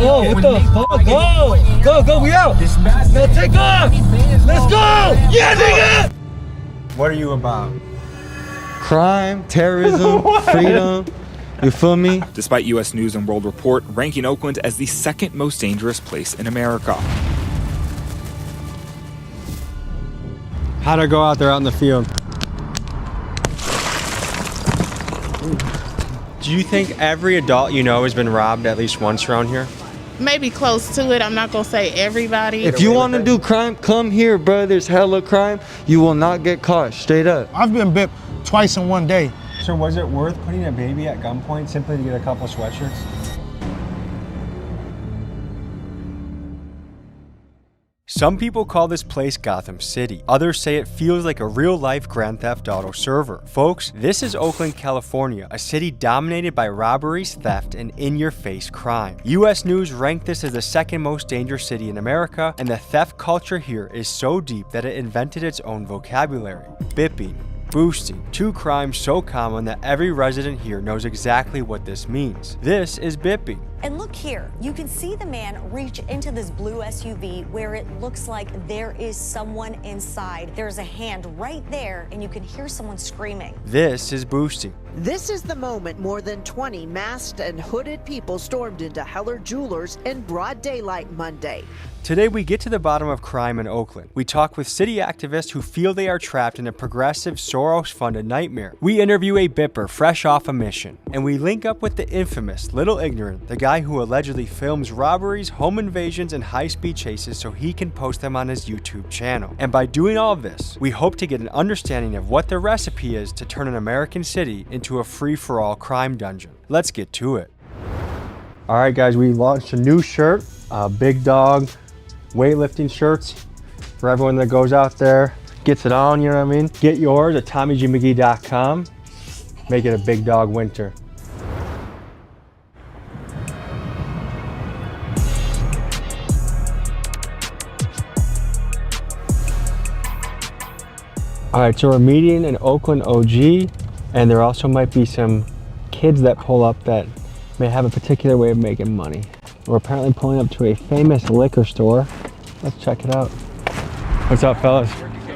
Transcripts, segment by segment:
Oh, what the fuck? Go, we out. Now take off. Let's go. Yeah, nigga. What are you about? Crime, terrorism, freedom. You feel me? Despite U.S. News and World Report ranking Oakland as the second most dangerous place in America. How'd I go out there out in the field? Do you think every adult you know has been robbed at least once around here? Maybe close to it. I'm not gonna say everybody. If you want to do crime, come here, bro. There's hella crime. You will not get caught, straight up. I've been bit twice in one day. So was it worth putting a baby at gunpoint simply to get a couple sweatshirts? Some people call this place Gotham City. Others say it feels like a real-life Grand Theft Auto server. Folks, this is Oakland, California, a city dominated by robberies, theft, and in-your-face crime. U.S. News ranked this as the second most dangerous city in America, and the theft culture here is so deep that it invented its own vocabulary. Bipping, boosting, two crimes so common that every resident here knows exactly what this means. This is bipping. And look here, you can see the man reach into this blue SUV where it looks like there is someone inside. There's a hand right there and you can hear someone screaming. This is boosting. This is the moment more than 20 masked and hooded people stormed into Heller Jewelers in broad daylight Monday. Today we get to the bottom of crime in Oakland. We talk with city activists who feel they are trapped in a progressive Soros-funded nightmare. We interview a bipper fresh off a mission. And we link up with the infamous Little Ignorant, the guy who allegedly films robberies, home invasions, and high-speed chases so he can post them on his YouTube channel. And by doing all of this, we hope to get an understanding of what the recipe is to turn an American city into a free-for-all crime dungeon. Let's get to it. All right, guys, we launched a new shirt, Big Dog weightlifting shirts for everyone that goes out there, gets it on, you know what I mean? Get yours at TommyGMcGee.com. Make it a Big Dog winter. All right, so we're meeting an Oakland OG, and there also might be some kids that pull up that may have a particular way of making money. We're apparently pulling up to a famous liquor store. Let's check it out. What's up, fellas?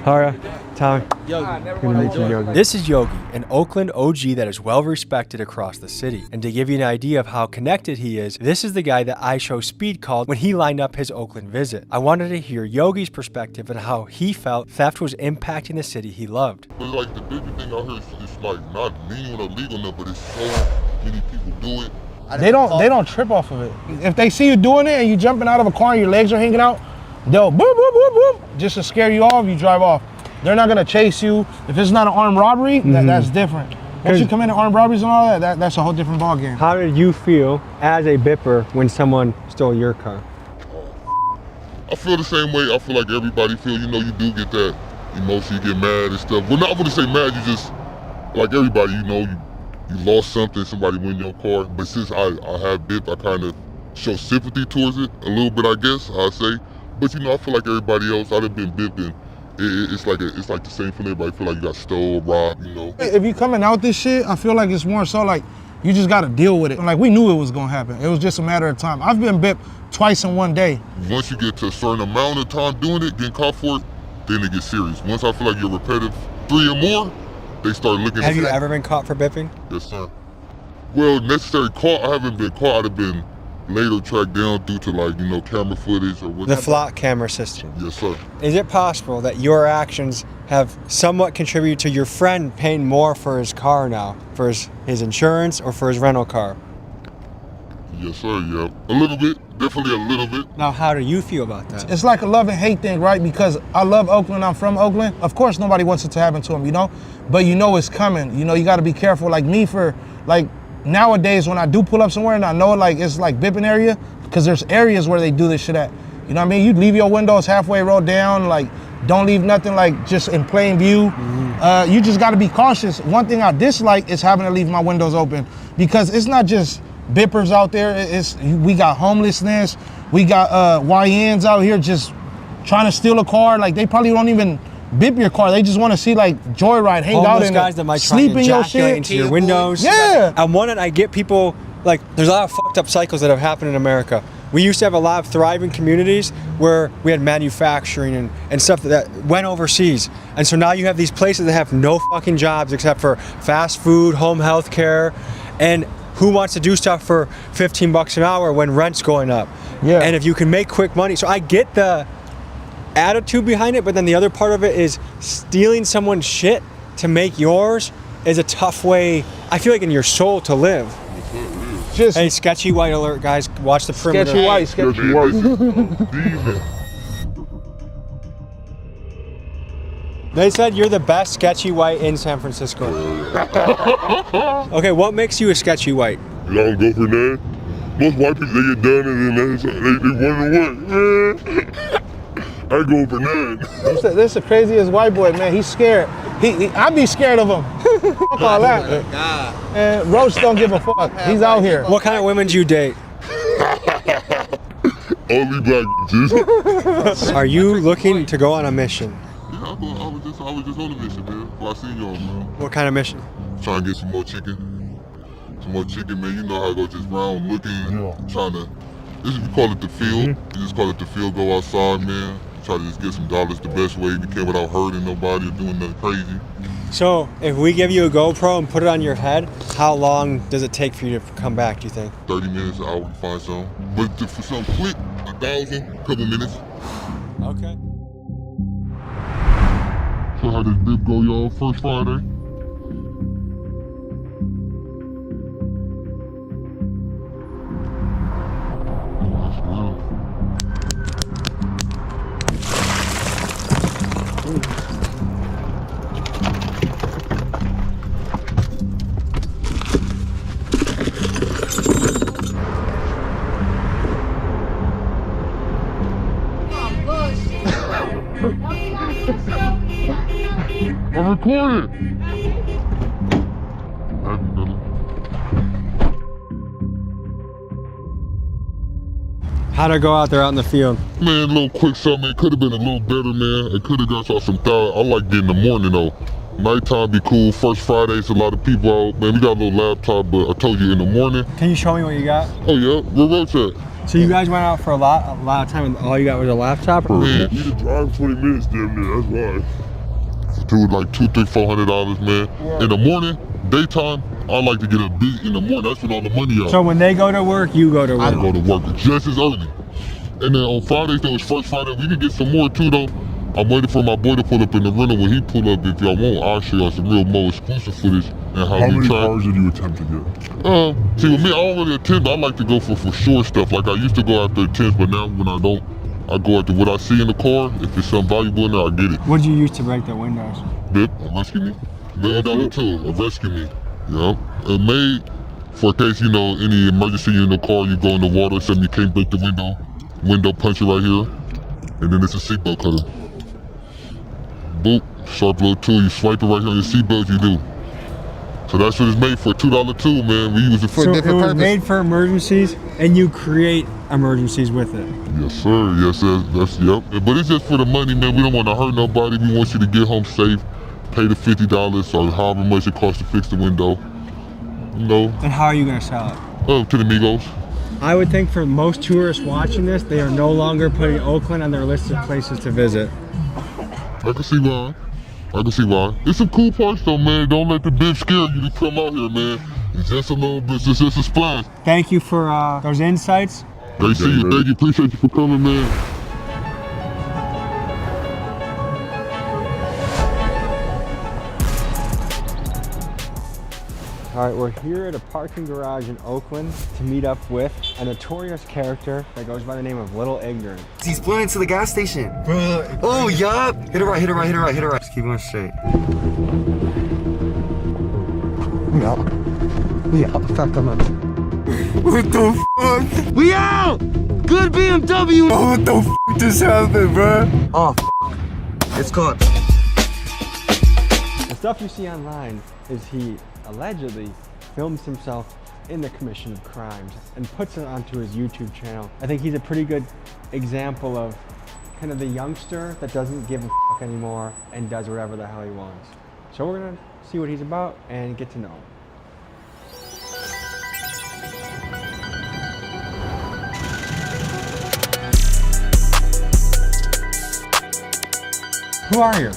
How are you? Tommy. Yogi. Good to meet you, Yogi. This is Yogi, an Oakland OG that is well respected across the city. And to give you an idea of how connected he is, this is the guy that iShow Speed called when he lined up his Oakland visit. I wanted to hear Yogi's perspective on how he felt theft was impacting the city he loved. But like the bigger thing out here is like not legal or legal enough, but it's so many people do it. They don't trip off of it. If they see you doing it and you jumping out of a car and your legs are hanging out, they'll boop, boop, boop, boop, just to scare you off, you drive off. They're not gonna chase you. If it's not an armed robbery, that's different. Once you commit armed robberies and all that's a whole different ballgame. How did you feel as a bipper when someone stole your car? I feel the same way. I feel like everybody feel, you know, you do get that emotion, you get mad and stuff. Well, not gonna say mad, you just, like everybody, you know, you lost something, somebody went in your car. But since I have bip, I kind of show sympathy towards it a little bit, I guess, I say. But you know, I feel like everybody else, I've been bipping. It's like the same for everybody. I feel like you got stole, robbed, you know. If you coming out this shit, I feel like it's more so like you just gotta deal with it. Like we knew it was gonna happen. It was just a matter of time. I've been bipped twice in one day. Once you get to a certain amount of time doing it, getting caught for it, then it gets serious. Once I feel like you're repetitive 3 or more, they start looking. Have you ever been caught for bipping? Yes, sir. Well, necessary caught, I haven't been caught. I'd have been later tracked down due to, like, you know, camera footage or whatever. The flock camera system. Yes, sir. Is it possible that your actions have somewhat contributed to your friend paying more for his car now, for his insurance or for his rental car? Yes, sir, yeah. A little bit, definitely a little bit. Now, how do you feel about that? It's like a love and hate thing, right? Because I love Oakland, I'm from Oakland. Of course, nobody wants it to happen to them, you know? But you know it's coming. You know, you gotta be careful. Like me, for, like, nowadays when I do pull up somewhere and I know like it's like bipping area, because there's areas where they do this shit at. You know what I mean? You leave your windows halfway rolled down, like don't leave nothing like just in plain view. You just gotta be cautious. One thing I dislike is having to leave my windows open, because it's not just bippers out there. We got homelessness, we got YNs out here just trying to steal a car. Like they probably don't even bip your car. They just want to see like joyride, hang out in guys that might sleep try in to your ejaculate shit into your windows. Yeah. And one, I get people like, there's a lot of fucked up cycles that have happened in America. We used to have a lot of thriving communities where we had manufacturing and stuff that went overseas. And so now you have these places that have no fucking jobs except for fast food, home health care, and who wants to do stuff for 15 bucks an hour when rent's going up? Yeah. And if you can make quick money. So I get the attitude behind it, but then the other part of it is stealing someone's shit to make yours is a tough way, I feel like, in your soul to live. Just Hey, sketchy white alert, guys. Watch the perimeter. sketchy white, sketchy white. They said you're the best sketchy white in San Francisco. Okay, what makes you a sketchy white? You don't go for that. Most white people, they get done and then they wonder what. I go for that. This the craziest white boy, man. He's scared. I'd be scared of him. Fuck all that. And Roach don't give a fuck. He's out here. What kind of women do you date? Only black bitches. Are you looking to go on a mission? Yeah, I was just on a mission, man. Before I seen y'all, man. What kind of mission? Trying to get some more chicken. Some more chicken, man. You know how I go just round looking, trying to. We call it the field. You just call it the field. Go outside, man. Try to just get some dollars the best way we can without hurting nobody or doing nothing crazy. So, if we give you a GoPro and put it on your head, how long does it take for you to come back, do you think? 30 minutes, an hour to find some. But for some quick, 1,000, couple minutes. Okay. So how this bib go, y'all? First Friday? I'm recording. How'd it go out there out in the field? Man, a little quick something. It could have been a little better, man. It could have got y'all some thought. I like getting in the morning though. Nighttime be cool. First Fridays, a lot of people out. Man, we got a little laptop, but I told you in the morning. Can you show me what you got? Oh yeah, where Roach at? So you guys went out for a lot of time and all you got was a laptop? Man, you just drive 20 minutes damn near, that's why. To like $200, $300, $400, man. Yeah. In the morning, daytime, I like to get a beat in the morning. That's when all the money out. So when they go to work, you go to work? I go to work just as early. And then on Fridays, that was first Friday, we can get some more too though. I'm waiting for my boy to pull up in the rental. When he pull up, if y'all want, I'll show y'all some real more exclusive footage and how many cars did you attempt to get? See, with me, I don't really attempt. I like to go for sure stuff. Like I used to go after attempts, but now when I don't, I go after what I see in the car. If it's something valuable in there, I get it. What did you use to break the windows? Bip, rescue me. $1 tool, rescue me. Yeah, it made for in case, you know, any emergency in the car, you go in the water, something you can't break the window puncher right here, and then it's a seatbelt cutter. Boop, sharp little tool, you swipe it right here on your seatbelt, you do. So that's what it's made for, $2 tool, man. We use it for a different purpose. So it was made for emergencies, and you create emergencies with it. Yes, sir. Yes, that's yep. But it's just for the money, man. We don't want to hurt nobody. We want you to get home safe, pay the $50 or however much it costs to fix the window. You know. And how are you gonna sell it? To the Migos. I would think for most tourists watching this, they are no longer putting Oakland on their list of places to visit. I can see why. It's some cool parts though, man. Don't let the bib scare you to come out here, man. It's just a little bit, it's just a splash. Thank you for those insights. Great to see you. Thank you. Appreciate you for coming, man. All right, we're here at a parking garage in Oakland to meet up with a notorious character that goes by the name of Little Ignorant. He's pulling into the gas station. Bro. Oh, yup. Hit it right, hit it right, hit it right, hit it right. Just keep going straight. Yeah, fuck them up. What the fuck? We out! Good BMW! Oh, what the fuck just happened, bro? Oh, it's caught. The stuff you see online is he allegedly films himself in the commission of crimes and puts it onto his YouTube channel. I think he's a pretty good example of kind of the youngster that doesn't give a fuck anymore and does whatever the hell he wants. So we're gonna see what he's about and get to know him. Who are you?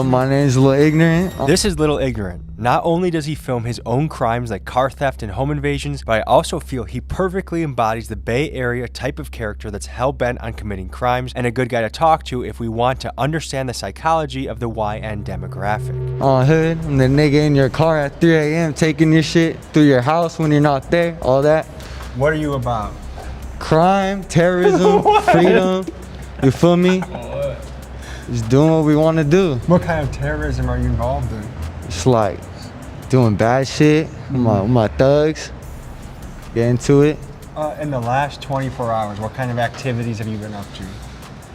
My name's Lil Ignorant. This is Little Ignorant. Not only does he film his own crimes like car theft and home invasions, but I also feel he perfectly embodies the Bay Area type of character that's hell-bent on committing crimes and a good guy to talk to if we want to understand the psychology of the YN demographic. Hood, I'm the nigga in your car at 3 a.m. taking your shit through your house when you're not there, all that. What are you about? Crime, terrorism, freedom, you feel me? Just doing what we want to do. What kind of terrorism are you involved in? It's like doing bad shit with my thugs. Get into it. In the last 24 hours, what kind of activities have you been up to?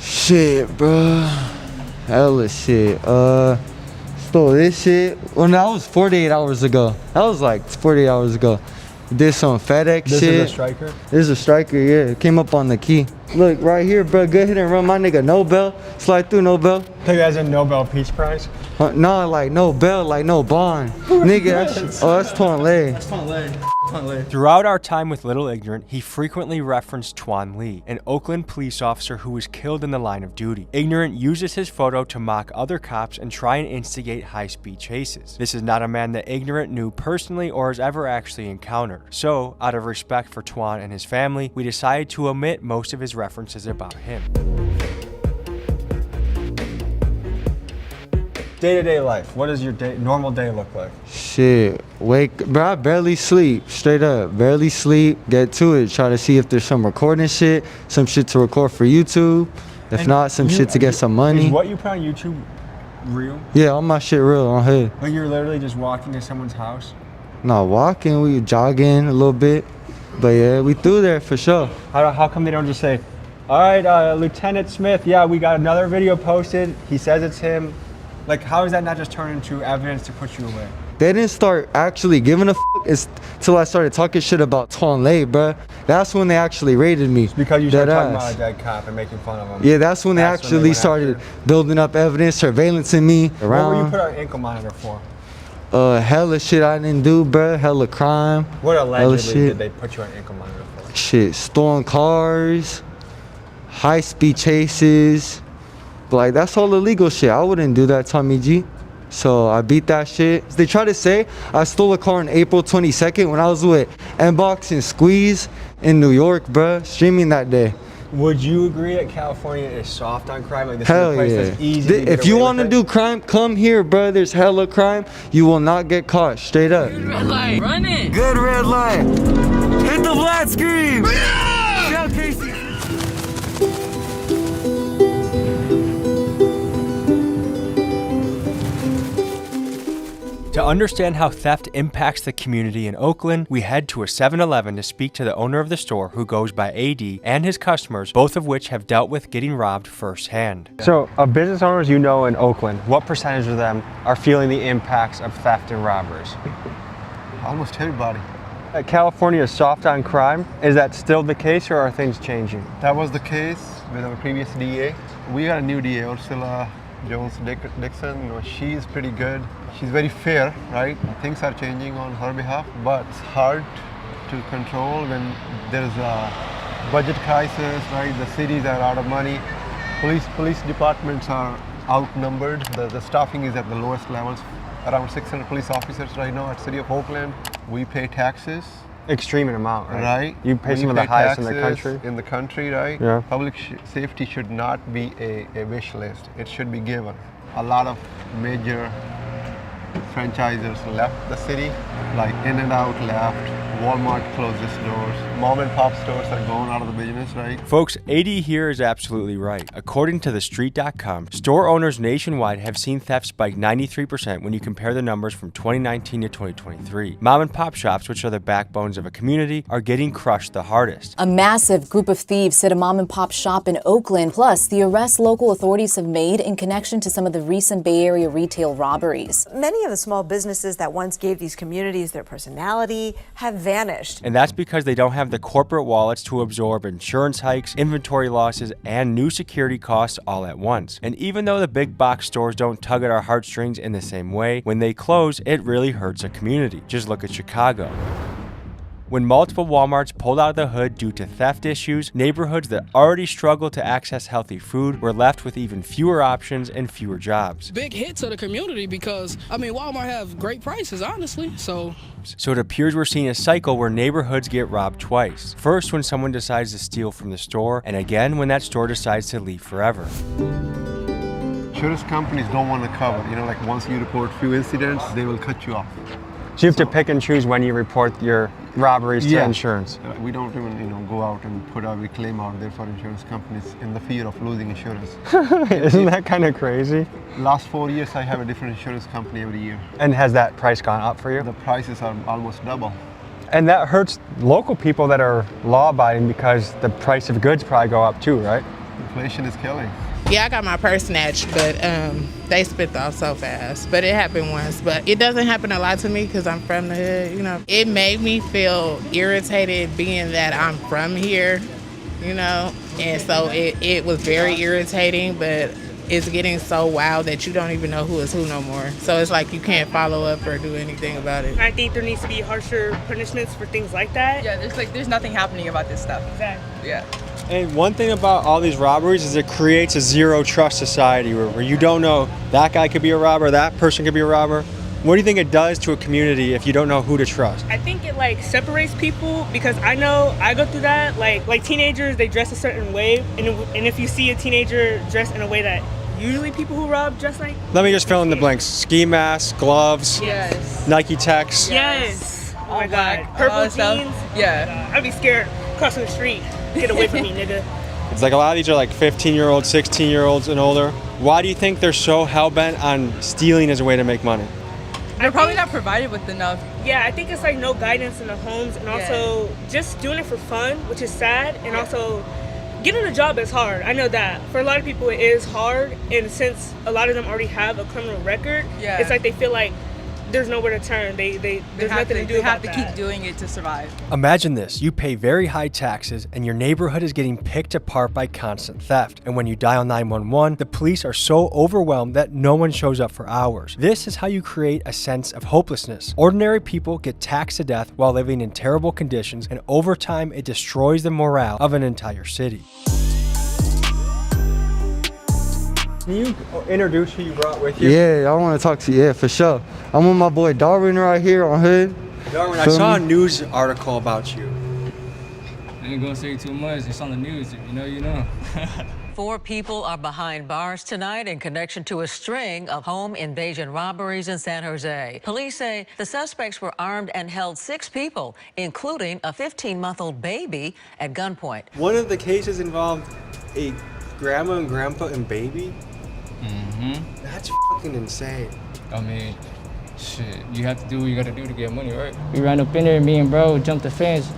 Shit, bro. Hella shit. Stole this shit. Well, no, that was 48 hours ago. That was like 48 hours ago. Did some FedEx shit. This is a striker? This is a striker, yeah. It came up on the key. Look, right here, bro. Good hit and run. My nigga, Nobel. Slide through, Nobel. Think that's a Nobel Peace Prize? No, like Nobel, like no bond. Nigga, that's Tuan Le. That's Tuan Le. Throughout our time with Little Ignorant, he frequently referenced Tuan Le, an Oakland police officer who was killed in the line of duty. Ignorant uses his photo to mock other cops and try and instigate high-speed chases. This is not a man that Ignorant knew personally or has ever actually encountered. So, out of respect for Tuan and his family, we decided to omit most of his references about him. Day-to-day life, what does your normal day look like? Shit, bro, I barely sleep, straight up, barely sleep, get to it, try to see if there's some recording shit, some shit to record for YouTube, if not, some shit to get some money. Is what you put on YouTube real? Yeah, all my shit real, on hood. Like you're literally just walking to someone's house? Not walking, we jogging a little bit, but yeah, we through there for sure. How come they don't just say, all right, Lieutenant Smith, yeah, we got another video posted, he says it's him. Like, how does that not just turn into evidence to put you away? They didn't start actually giving a till I started talking shit about Tuan Le, bruh. That's when they actually raided me. It's because you started talking about a dead cop and making fun of him. Yeah, that's when they actually started building up evidence, surveillancing me around. What were you put our ankle monitor for? Hella shit I didn't do, bruh. Hella crime. What allegedly did they put you on ankle monitor for? Shit, stolen cars, high-speed chases. Like, that's all illegal shit. I wouldn't do that, Tommy G. So I beat that shit. They try to say I stole a car on April 22nd when I was with Mbox and Squeeze in New York, bruh, streaming that day. Would you agree that California is soft on crime? Like, this hell is a place yeah. that's easy to get If you away want to with do crime, come here, bruh. There's hella crime. You will not get caught, straight up. Good red light. Run it. Good red light. Hit the flat screen. Yeah! Shout Casey. To understand how theft impacts the community in Oakland, we head to a 7-Eleven to speak to the owner of the store, who goes by AD, and his customers, both of which have dealt with getting robbed firsthand. So, of business owners you know in Oakland, what percentage of them are feeling the impacts of theft and robberies? Almost everybody. California is soft on crime. Is that still the case, or are things changing? That was the case with our previous DA. We got a new DA, Ursula Jones-Dixon. You know, she's pretty good. She's very fair, right? Things are changing on her behalf, but it's hard to control when there's a budget crisis, right? The cities are out of money. Police departments are outnumbered. The staffing is at the lowest levels. Around 600 police officers right now at City of Oakland. We pay taxes. Extreme amount, right? Right. You pay some of the highest in the country? In the country, right? Yeah. Public safety should not be a wish list. It should be given. A lot of major franchisers left the city, like In-N-Out left, Walmart closed its doors, mom and pop stores are going out of the business, right? Folks, AD here is absolutely right. According to TheStreet.com, store owners nationwide have seen theft spike 93% when you compare the numbers from 2019 to 2023. Mom and pop shops, which are the backbones of a community, are getting crushed the hardest. A massive group of thieves hit a mom and pop shop in Oakland, plus the arrests local authorities have made in connection to some of the recent Bay Area retail robberies. Many of the small businesses that once gave these communities their personality have vanished. And that's because they don't have the corporate wallets to absorb insurance hikes, inventory losses, and new security costs all at once. And even though the big box stores don't tug at our heartstrings in the same way, when they close, it really hurts a community. Just look at Chicago. When multiple Walmarts pulled out of the hood due to theft issues, neighborhoods that already struggled to access healthy food were left with even fewer options and fewer jobs. Big hit to the community because, I mean, Walmart have great prices, honestly, so it appears we're seeing a cycle where neighborhoods get robbed twice. First, when someone decides to steal from the store, and again when that store decides to leave forever. Insurance companies don't want to cover. You know, like once you report few incidents, they will cut you off. So you have to pick and choose when you report your robberies to insurance. We don't even, go out and put every claim out there for insurance companies in the fear of losing insurance. Isn't that kind of crazy? Last 4 years, I have a different insurance company every year. And has that price gone up for you? The prices are almost double. And that hurts local people that are law-abiding because the price of goods probably go up too, right? Inflation is killing. Yeah, I got my purse snatched, but they spit off so fast. But it happened once. But it doesn't happen a lot to me because I'm from the hood, It made me feel irritated being that I'm from here, And so it was very irritating, but it's getting so wild that you don't even know who is who no more. So it's like you can't follow up or do anything about it. I think there needs to be harsher punishments for things like that. Yeah, there's nothing happening about this stuff. Exactly. Yeah. And one thing about all these robberies is it creates a zero trust society where you don't know that guy could be a robber, that person could be a robber. What do you think it does to a community if you don't know who to trust? I think it separates people because I know I go through that. Like teenagers, they dress a certain way, and if you see a teenager dressed in a way that usually people who rob dress like. Let me just fill in the blanks. Ski mask, gloves, yes, Nike Techs. Yes. Oh my God. Purple jeans. Yeah. I'd be scared crossing the street. Get away from me, nigga. It's like a lot of these are like 15-year-olds, 16-year-olds and older. Why do you think they're so hell-bent on stealing as a way to make money? They're probably not provided with enough. Yeah, I think it's no guidance in the homes, and also just doing it for fun, which is sad, and also getting a job is hard. I know that. For a lot of people, it is hard, and since a lot of them already have a criminal record, it's like they feel like there's nowhere to turn. There's nothing to do about that. They have to keep doing it to survive. Imagine this. You pay very high taxes and your neighborhood is getting picked apart by constant theft. And when you dial 911, the police are so overwhelmed that no one shows up for hours. This is how you create a sense of hopelessness. Ordinary people get taxed to death while living in terrible conditions, and over time it destroys the morale of an entire city. Can you introduce who you brought with you? Yeah, I want to talk to you. Yeah, for sure. I'm with my boy Darwin right here on Hood. Darwin, I saw a news article about you. I ain't gonna say too much. It's on the news. If you know, you know. 4 people are behind bars tonight in connection to a string of home invasion robberies in San Jose. Police say the suspects were armed and held 6 people, including a 15-month-old baby, at gunpoint. One of the cases involved a grandma and grandpa and baby? Mm-hmm. That's fucking insane. I mean, shit, you have to do what you gotta do to get money, right? We ran up in there, me and bro jumped the fence,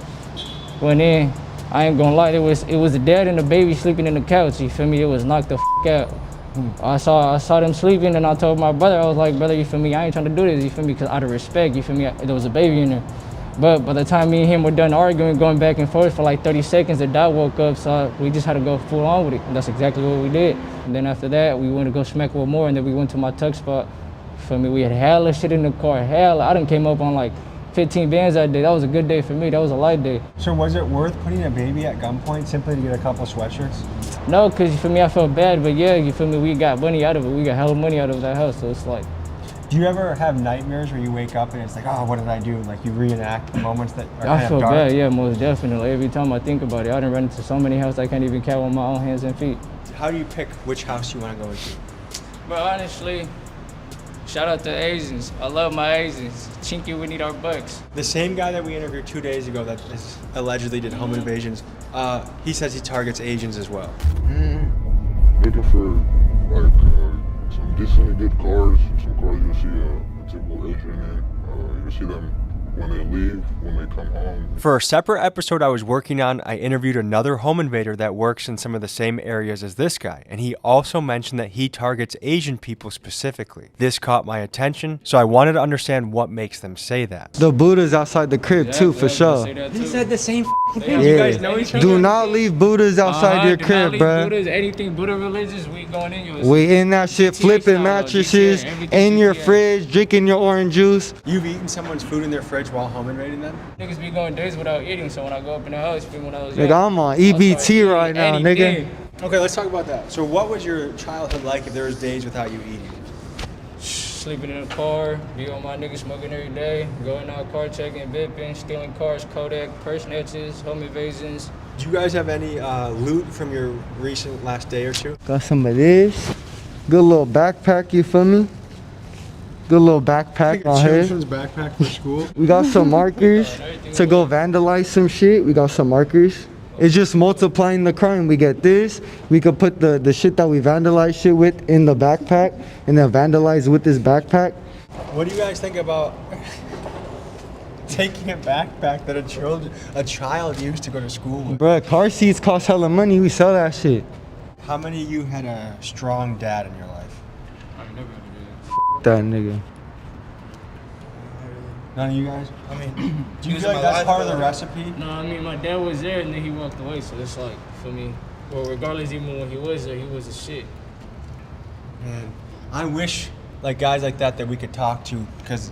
went in. I ain't gonna lie, it was the dad and the baby sleeping in the couch, you feel me? It was knocked the out. I saw them sleeping, and I told my brother, I was like, brother, you feel me? I ain't trying to do this, you feel me? Because out of respect, you feel me? There was a baby in there. But by the time me and him were done arguing, going back and forth for like 30 seconds, the dog woke up, so we just had to go full on with it. And that's exactly what we did. And then after that, we went to go smack with more, and then we went to my tuck spot. For me, we had hella shit in the car, hella. I done came up on like 15 bands that day. That was a good day for me. That was a light day. So was it worth putting a baby at gunpoint simply to get a couple sweatshirts? No, because you feel me, I felt bad, but yeah, you feel me, we got money out of it. We got hella money out of that house, so it's like. Do you ever have nightmares where you wake up and it's like, oh, what did I do? Like you reenact the moments that are I feel dark? bad, yeah, most definitely. Every time I think about it, I done run into so many houses I can't even count on my own hands and feet. How do you pick which house you want to go into? But honestly, shout out to Asians. I love my Asians. Chinky, we need our bucks. The same guy that we interviewed 2 days ago that is allegedly did home invasions, he says he targets Asians as well. Looking for like some decently good cars, some cars you'll see a typical Asian in. You'll see them when they leave, when they come home. For a separate episode I was working on, I interviewed another home invader that works in some of the same areas as this guy, and he also mentioned that he targets Asian people specifically. This caught my attention, so I wanted to understand what makes them say that. The Buddha's outside the crib too, for sure. He said the same thing. Yeah. You guys know each other? Do not leave Buddha's outside your crib, bro. Buddhas, anything Buddha religious, we going in yours. We in that shit, flipping mattresses, in your fridge, drinking your orange juice. You've eaten someone's food in their fridge cigarettes while home invading then? Niggas be going days without eating, so when I go up in the house, when I was Nigga, young, I'm on I'll start EBT eating right now, anything. nigga. Okay, let's talk about that. So what was your childhood like if there was days without you eating? Sleeping in a car, be on my niggas smoking every day, going out car checking, bipping, stealing cars, Kodak, purse snatches, home invasions. Do you guys have any loot from your recent last day or two? Got some of this. Good little backpack, you feel me? Good little backpack on here. Children's backpack for school. We got some markers to go vandalize some shit. We got some markers. It's just multiplying the crime. We get this. We could put the shit that we vandalize shit with in the backpack and then vandalize with this backpack. What do you guys think about taking a backpack that a child used to go to school with? Bruh, car seats cost hella money. We sell that shit. How many of you had a strong dad in your life? I've never had That nigga. None of you guys? I mean, do you feel like that's part of the recipe? No, I mean, my dad was there and then he walked away, so it's like, for me, well, regardless, even when he was there, he was a shit. Man, I wish like guys like that we could talk to, because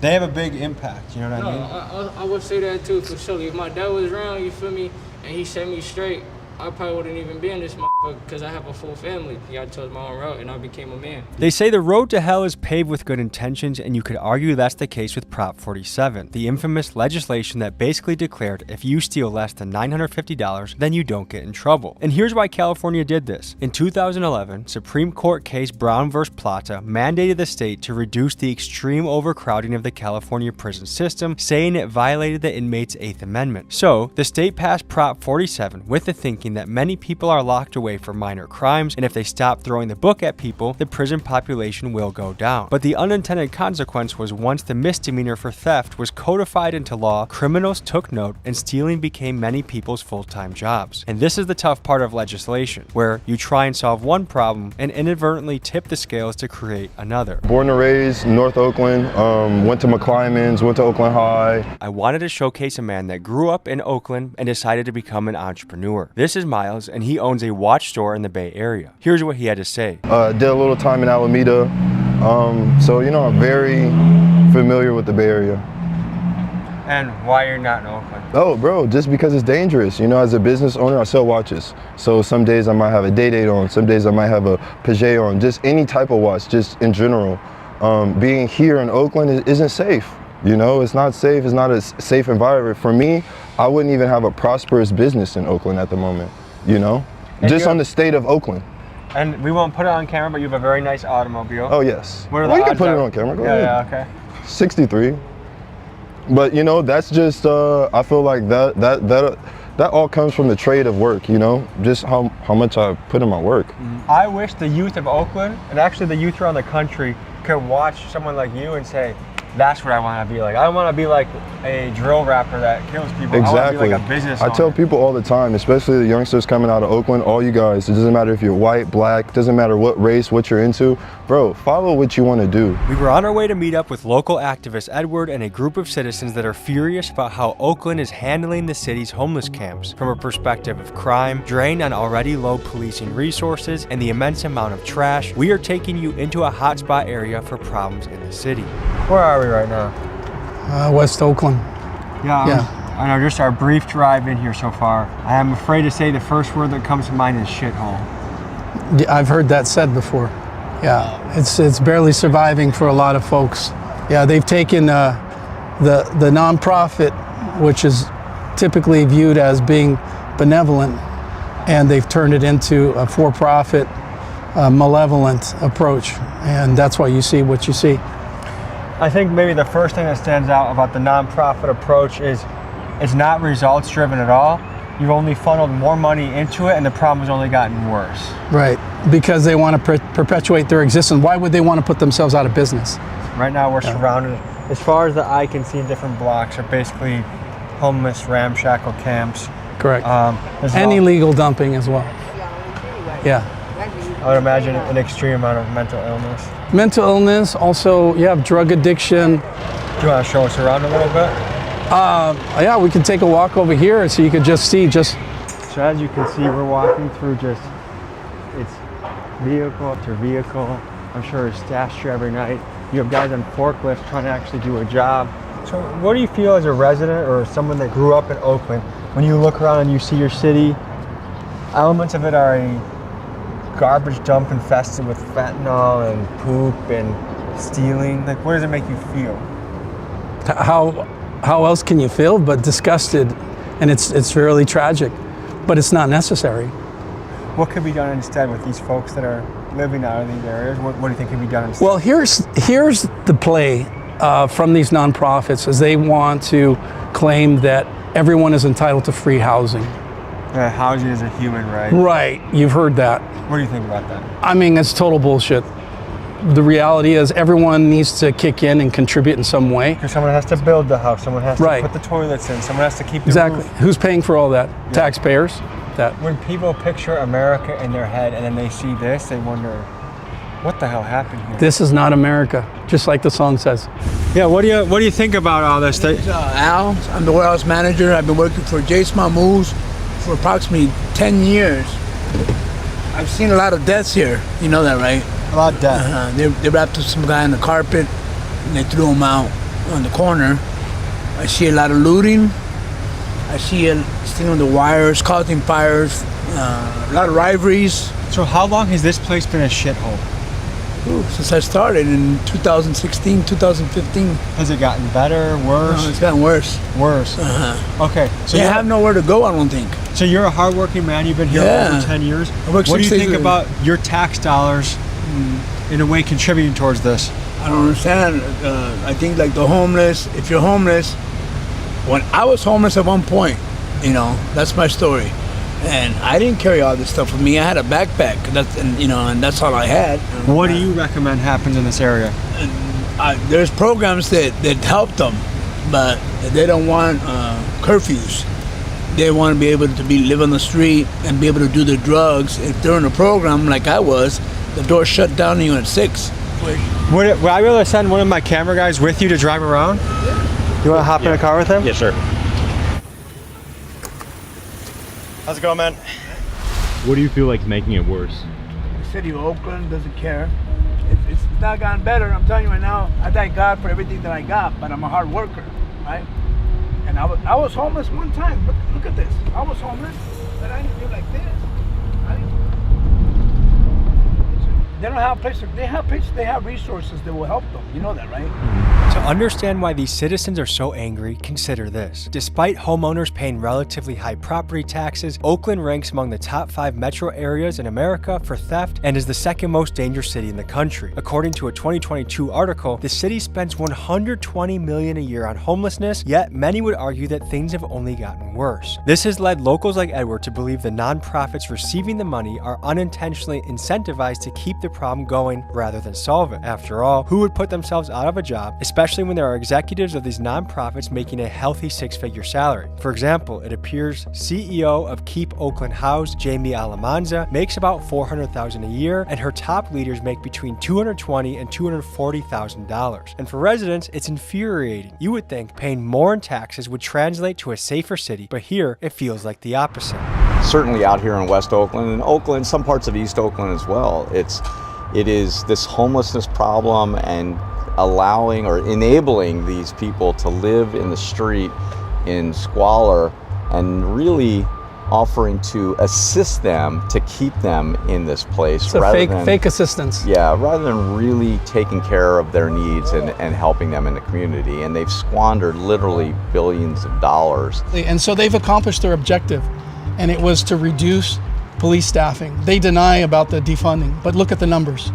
they have a big impact, you know what I mean? I would say that too, for sure. If my dad was around, you feel me, and he set me straight, I probably wouldn't even be in this motherfucker because I have a full family. Yeah, I chose my own route and I became a man. They say the road to hell is paved with good intentions, and you could argue that's the case with Prop 47, the infamous legislation that basically declared if you steal less than $950, then you don't get in trouble. And here's why California did this. In 2011, Supreme Court case Brown v. Plata mandated the state to reduce the extreme overcrowding of the California prison system, saying it violated the inmates' 8th Amendment. So, the state passed Prop 47 with the thinking that many people are locked away for minor crimes, and if they stop throwing the book at people, the prison population will go down. But the unintended consequence was once the misdemeanor for theft was codified into law, criminals took note and stealing became many people's full-time jobs. And this is the tough part of legislation, where you try and solve one problem and inadvertently tip the scales to create another. Born and raised North Oakland, went to McClymonds, went to Oakland High. I wanted to showcase a man that grew up in Oakland and decided to become an entrepreneur. This is Miles, and he owns a watch store in the Bay Area. Here's what he had to say. Did a little time in Alameda, so you know, I'm very familiar with the Bay Area. And why you're not in Oakland? Oh, bro, just because it's dangerous. You know, as a business owner, I sell watches. So some days I might have a Day-Date on, some days I might have a Paget on, just any type of watch, just in general. Being here in Oakland isn't safe. You know, it's not safe, it's not a safe environment. For me, I wouldn't even have a prosperous business in Oakland at the moment, you know? And just on the state of Oakland. And we won't put it on camera, but you have a very nice automobile. Oh, yes. What are well, the you can odds put are? it on camera, go ahead. Yeah, okay. 63. But, you know, that's just, I feel like that all comes from the trade of work, you know? Just how much I put in my work. I wish the youth of Oakland, and actually the youth around the country, could watch someone like you and say, that's what I want to be like. I don't want to be like a drill rapper that kills people. Exactly. I want to be like a business owner. I tell people all the time, especially the youngsters coming out of Oakland, all you guys, it doesn't matter if you're white, black, doesn't matter what race, what you're into, bro, follow what you want to do. We were on our way to meet up with local activist Edward and a group of citizens that are furious about how Oakland is handling the city's homeless camps from a perspective of crime, drain on already low policing resources, and the immense amount of trash. We are taking you into a hotspot area for problems in the city. Where are we right now? West Oakland. Yeah. I know, just our brief drive in here so far. I am afraid to say the first word that comes to mind is shithole. I've heard that said before. Yeah, it's barely surviving for a lot of folks. Yeah, they've taken the nonprofit, which is typically viewed as being benevolent, and they've turned it into a for-profit, malevolent approach, and that's why you see what you see. I think maybe the first thing that stands out about the nonprofit approach is it's not results driven at all. You've only funneled more money into it and the problem has only gotten worse. Right, because they want to perpetuate their existence. Why would they want to put themselves out of business? Right now we're surrounded, as far as the eye can see, different blocks are basically homeless, ramshackle camps. Correct. And illegal dumping as well. Yeah. I would imagine an extreme amount of mental illness. Mental illness, also you have drug addiction. Do you want to show us around a little bit? Yeah, we can take a walk over here so you can just see So as you can see, we're walking through it's vehicle after vehicle. I'm sure it's stashed here every night. You have guys on forklifts trying to actually do a job. So what do you feel as a resident or someone that grew up in Oakland, when you look around and you see your city, elements of it are a garbage dump infested with fentanyl and poop and stealing? Like, what does it make you feel? How else can you feel but disgusted? And it's really tragic, but it's not necessary. What could be done instead with these folks that are living out of these areas? What do you think could be done instead? Well, here's the play from these nonprofits, is they want to claim that everyone is entitled to free housing. Housing is a human right. Right, you've heard that. What do you think about that? I mean, it's total bullshit. The reality is everyone needs to kick in and contribute in some way. Because someone has to build the house, someone has to put the toilets in, someone has to keep the roof. Who's paying for all that? Yeah. Taxpayers. When people picture America in their head and then they see this, they wonder, what the hell happened here? This is not America, just like the song says. Yeah, what do you think about all this? Al, I'm the warehouse manager. I've been working for Jace Mahmouz for approximately 10 years. I've seen a lot of deaths here. You know that, right? A lot of deaths. They wrapped up some guy in the carpet and they threw him out on the corner. I see a lot of looting. I see it stealing the wires, causing fires, a lot of rivalries. So how long has this place been a shithole? Since I started in 2016, 2015. Has it gotten better, worse? No, it's gotten worse. Worse? Okay. So you have nowhere to go, I don't think. So you're a hardworking man, you've been here over 10 years. What do you think about your tax dollars in a way contributing towards this? I don't understand. I think like the homeless, if you're homeless, when I was homeless at one point, that's my story. And I didn't carry all this stuff with me. I had a backpack, and that's all I had. What do you recommend happens in this area? There's programs that help them, but they don't want curfews. They want to be able to live on the street and be able to do their drugs. If they're in a program like I was, the door shut down and you at 6. Would I be able to send one of my camera guys with you to drive around? Yeah. You want to hop in a car with him? Yes, sir. How's it going, man? What do you feel like making it worse? The city of Oakland doesn't care. It's not gotten better. I'm telling you right now, I thank God for everything that I got, but I'm a hard worker, right? And I was homeless one time. Look at this. I was homeless, but I didn't feel like this. They don't have places. They have resources that will help them. You know that, right? To understand why these citizens are so angry, consider this. Despite homeowners paying relatively high property taxes, Oakland ranks among the top 5 metro areas in America for theft and is the second most dangerous city in the country. According to a 2022 article, the city spends $120 million a year on homelessness, yet many would argue that things have only gotten worse. This has led locals like Edward to believe the nonprofits receiving the money are unintentionally incentivized to keep the problem going rather than solve it. After all, who would put themselves out of a job, especially when there are executives of these nonprofits making a healthy 6-figure salary? For example, it appears CEO of Keep Oakland Housed, Jamie Alamanza, makes about $400,000 a year, and her top leaders make between $220,000 and $240,000. And for residents, it's infuriating. You would think paying more in taxes would translate to a safer city, but here it feels like the opposite. Certainly out here in West Oakland and Oakland, some parts of East Oakland as well, it is this homelessness problem and allowing or enabling these people to live in the street in squalor and really offering to assist them to keep them in this place. It's a fake assistance. Yeah, rather than really taking care of their needs and helping them in the community. And they've squandered literally billions of dollars. And so they've accomplished their objective, and it was to reduce police staffing. They deny about the defunding, but look at the numbers.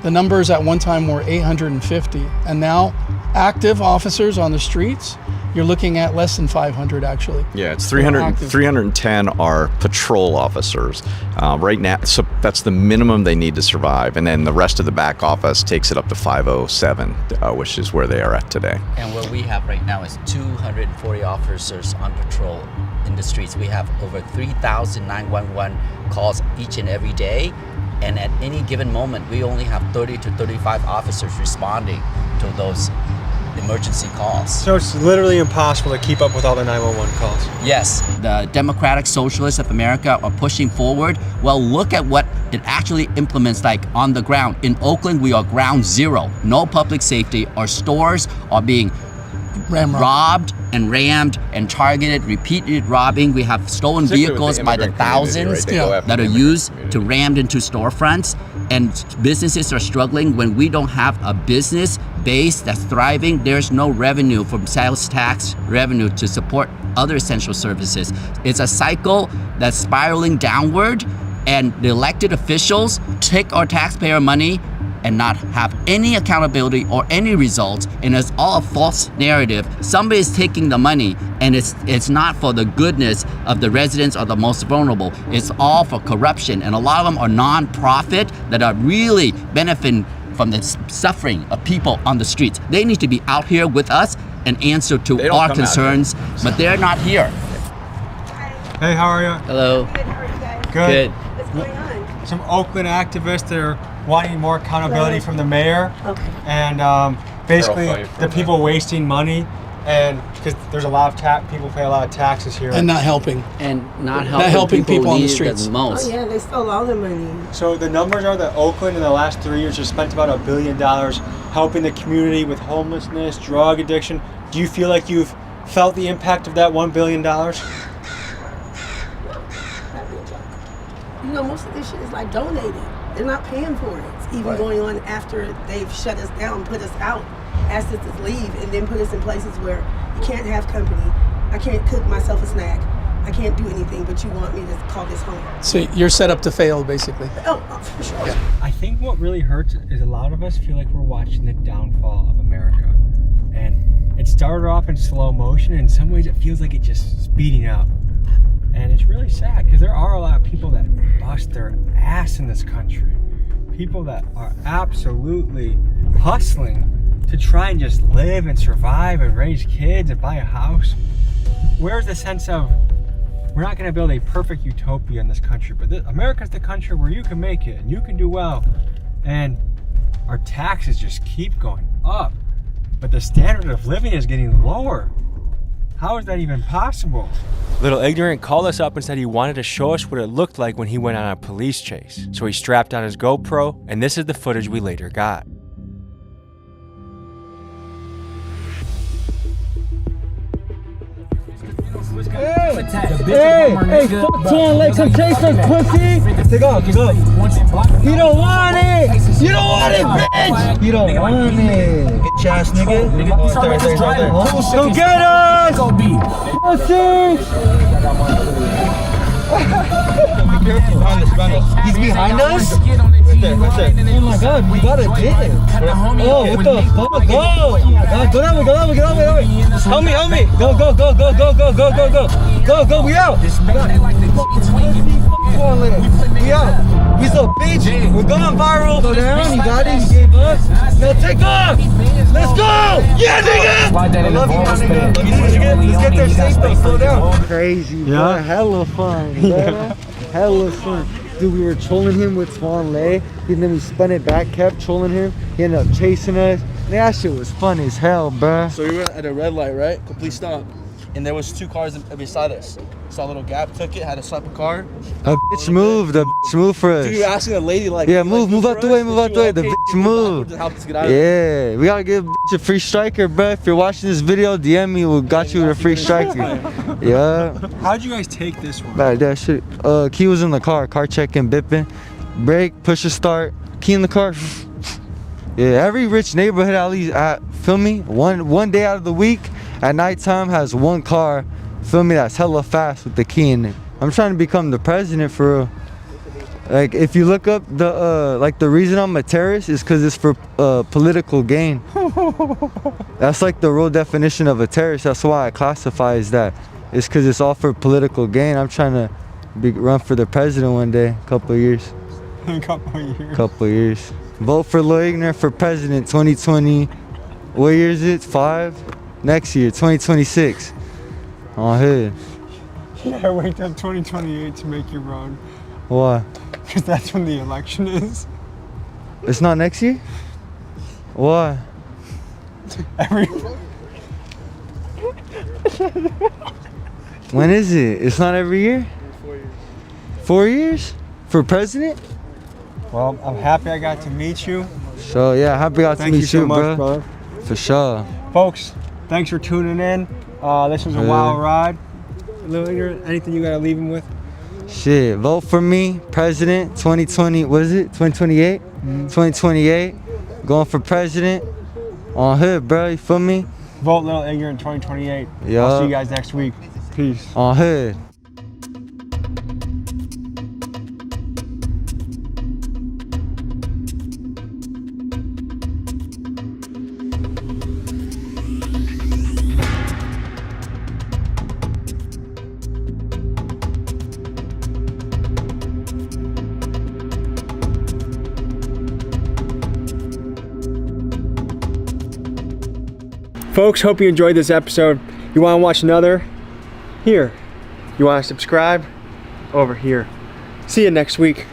The numbers at one time were 850, and now active officers on the streets, you're looking at less than 500 actually. Yeah, it's 310 are patrol officers right now. So that's the minimum they need to survive, and then the rest of the back office takes it up to 507, which is where they are at today. And what we have right now is 240 officers on patrol in the streets. We have over 3,000 911 calls each and every day. And at any given moment, we only have 30 to 35 officers responding to those emergency calls. So it's literally impossible to keep up with all the 911 calls. Yes, the Democratic Socialists of America are pushing forward. Well, look at what it actually implements like on the ground. In Oakland, we are ground zero. No public safety. Our stores are being robbed and rammed and targeted, repeated robbing. We have stolen vehicles by the thousands that are used to rammed into storefronts, and businesses are struggling when we don't have a business base that's thriving. There's no revenue from sales tax revenue to support other essential services. It's a cycle that's spiraling downward, and the elected officials take our taxpayer money and not have any accountability or any results, and it's all a false narrative. Somebody's taking the money, and it's not for the goodness of the residents or the most vulnerable. It's all for corruption, and a lot of them are non-profit that are really benefiting from the suffering of people on the streets. They need to be out here with us and answer to our concerns, but they're not here. Hey, how are you? Hello. Good. What's going on? Some Oakland activists that are wanting more accountability from the mayor. Okay. And basically the people wasting money, and because there's a lot of people pay a lot of taxes here. And not helping. And not helping people on the streets. The most. Oh yeah, they stole all the money. So the numbers are that Oakland in the last 3 years has spent about $1 billion helping the community with homelessness, drug addiction. Do you feel like you've felt the impact of that $1 billion? You know, most of this shit is like donated. They're not paying for it. It's even going on after they've shut us down, put us out, asked us to leave, and then put us in places where you can't have company. I can't cook myself a snack. I can't do anything, but you want me to call this home. So you're set up to fail, basically. Oh, for sure. Yeah. I think what really hurts is a lot of us feel like we're watching the downfall of America. And it started off in slow motion, and in some ways it feels like it's just speeding up. And it's really sad because there are a lot of people that bust their ass in this country. People that are absolutely hustling to try and just live and survive and raise kids and buy a house. Where's the sense of, we're not going to build a perfect utopia in this country, but America's the country where you can make it and you can do well. And our taxes just keep going up, but the standard of living is getting lower. How is that even possible? Little Ignorant called us up and said he wanted to show us what it looked like when he went on a police chase. So he strapped on his GoPro, and this is the footage we later got. Hey, fuck Twan, let come chase us, pussy. Take off. You don't want it. You don't want it, bitch. You don't want it. Bitch ass nigga. Go get us. Pussy. Be careful. Behind us. He's behind us? Right there. Oh my god, we got a hit. Oh, what the fuck? Oh my god, go that way. Help me. Go, we out. We out. He's a bitch. We're going viral. Go down, you got it, you gave up. Now take off. Let's go. Yeah, nigga. I love you, my nigga. Let's get there safe though, slow down. Crazy, bro. Hella fun, bro. Hella fun. Dude, we were trolling him with Twan Lay, and then we spun it back, kept trolling him. He ended up chasing us. That shit was fun as hell, bruh. So we were at a red light, right? Complete stop. And there was 2 cars beside us. Saw a little gap, took it, had to stop a car. A bitch moved for us. Dude, you were asking a lady like, yeah, move out the way, The bitch moved. Yeah, we gotta give a bitch a free striker, bruh. If you're watching this video, DM me, we got you with a free striker. Yeah. How'd you guys take this one? That shit. Key was in the car checking, bipping. Brake, push a start, key in the car. Yeah, every rich neighborhood at least, feel me, one day out of the week at nighttime has one car, feel me, that's hella fast with the key in it. I'm trying to become the president for real. Like, if you look up the reason I'm a terrorist is because it's for political gain. That's like the real definition of a terrorist. That's why I classify as that. It's because it's all for political gain. I'm trying to run for the president one day, couple years. Couple years. Vote for Lil Ignorant for president 2020. What year is it? 5? Next year, 2026. On ahead. Yeah, wait till 2028 to make you run. Why? Because that's when the election is. It's not next year? Why? When is it? It's not every year? 4 years. 4 years? For president? Well, I'm happy I got to meet you. So yeah, happy I got to meet you, so much, bro. For sure. Folks, Thanks for tuning in. This was a wild ride. Lil Ignorant, anything you gotta leave him with? Shit, vote for me, president, 2020, what is it, 2028? 2028, going for president, on hood, bro, you feel me? Vote Lil Ignorant 2028. Yeah. I'll see you guys next week. Peace. On hood. Folks, hope you enjoyed this episode. You want to watch another? Here. You want to subscribe? Over here. See you next week.